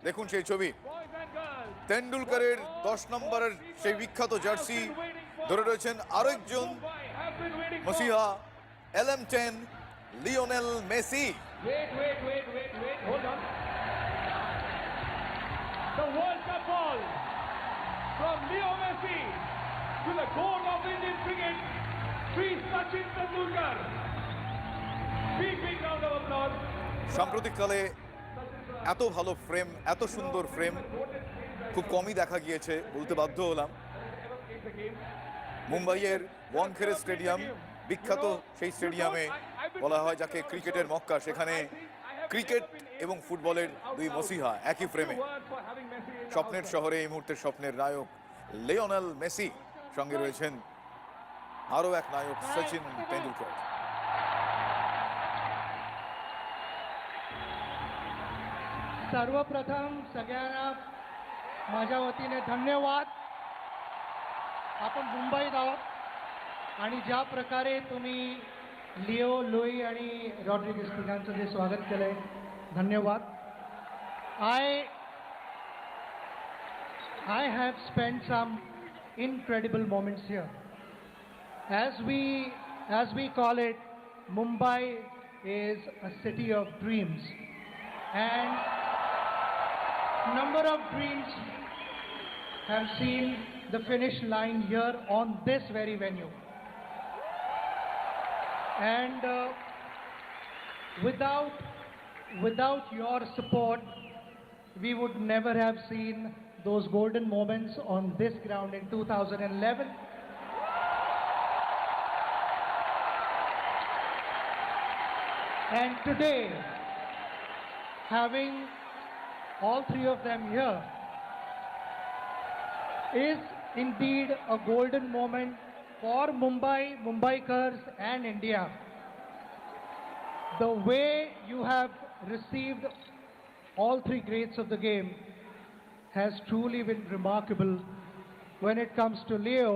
দেখুন সেই ছবি, তেন্ডুলকরের 10 নম্বরের সেই বিখ্যাত জার্সি ধরে রয়েছেন আরেকজন মসিহা LM10 Lionel Messi. Hold on. The World Cup ball from Leo Messi to the goal of Indian cricket, Sri Sachin Tendulkar. Big round of applause. সাম্প্রতিককালে এত ভালো ফ্রেম, এত সুন্দর ফ্রেম খুব কমই দেখা গিয়েছে, বলতে বাধ্য হলাম। মুম্বাইয়ের ওয়াংখেড়ে স্টেডিয়াম, বিখ্যাত সেই স্টেডিয়ামে বলা হয় যাকে ক্রিকেটের মক্কা, সেখানে ক্রিকেট এবং ফুটবলের দুই মসিহা একই ফ্রেমে। স্বপ্নের শহরে এই মুহূর্তের স্বপ্নের নায়ক লিওনেল মেসি, সঙ্গে রয়েছেন আরও এক নায়ক সচিন তেন্ডুলকর। सर्वप्रथम सगळ्यांना माझ्या वतीने धन्यवाद. आपण मुंबईत आहोत आणि ज्या प्रकारे तुम्ही लिओ, लुई आणि रॉड्रिगेज तिघांचं जे स्वागत केलंय, धन्यवाद. I have spent some incredible moments here. As we call it, Mumbai is a city of dreams, and number of dreams have seen the finish line here on this very venue. And without your support, we would never have seen those golden moments on this ground in 2011. And today, having all three of them here is indeed a golden moment for Mumbai, Mumbaikars and India. The way you have received all three greats of the game has truly been remarkable. When it comes to Leo,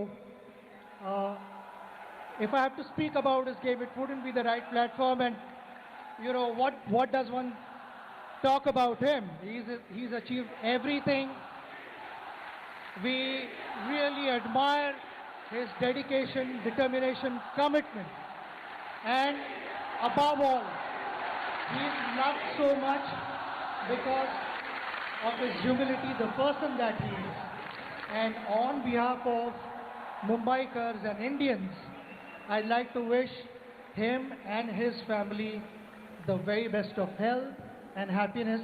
if I have to speak about his game, it wouldn't be the right platform, and you know, what does one talk about him? He's achieved everything. We really admire his dedication, determination, commitment, and above all, he's loved so much because of his humility, the person that he is. And on behalf of Mumbaikars and Indians, I'd like to wish him and his family the very best of health and happiness.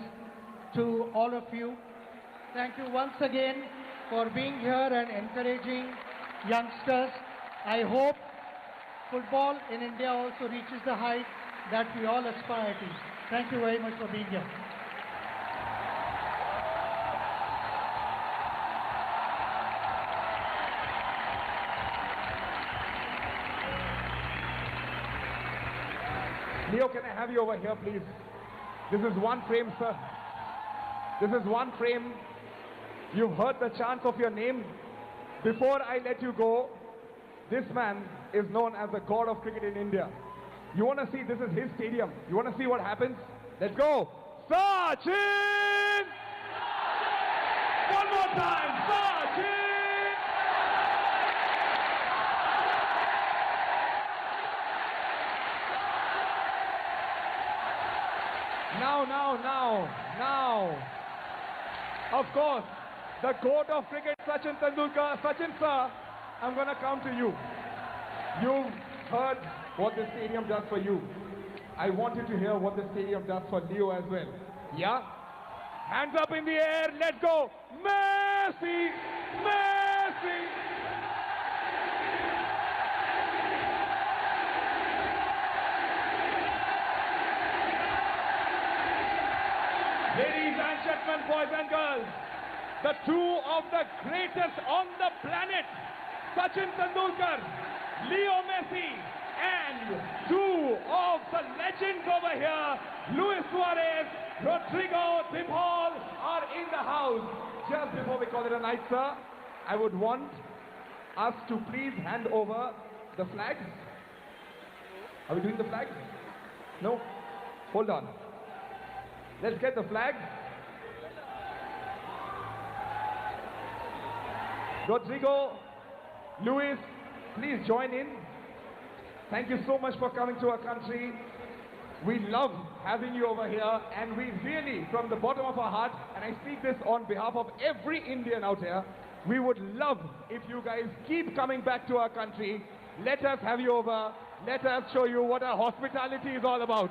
To all of you, thank you once again for being here and encouraging youngsters. I hope football in India also reaches the height that we all aspire to. Thank you very much for being here. Leo, can I have you over here, please? This is one frame, sir. This is one frame. You've heard the chants of your name. Before I let you go, this man is known as the god of cricket in India. You want to see, this is his stadium. You want to see what happens? Let's go. Sachin! One more time, Sachin! Now. Of course, the goat of cricket, Sachin Tendulkar. Sachin, sir, I'm going to come to you. You've heard what the stadium does for you. I want you to hear what the stadium does for Leo as well. Yeah? Hands up in the air. Let's go. Messi! Messi! Ladies and gentlemen, boys and girls, the two of the greatest on the planet, Sachin Tendulkar, Leo Messi, and two of the legends over here, Luis Suarez, Rodrigo de Paul, are in the house. Just before we call it a night, sir, I would want us to please hand over the flags. Are we doing the flags? No? Hold on. Let's get the flags. Rodrigo, Luis, please join in. Thank you so much for coming to our country. We love having you over here, and we really, from the bottom of our heart, and I speak this on behalf of every Indian out here, we would love if you guys keep coming back to our country. Let us have you over. Let us show you what our hospitality is all about.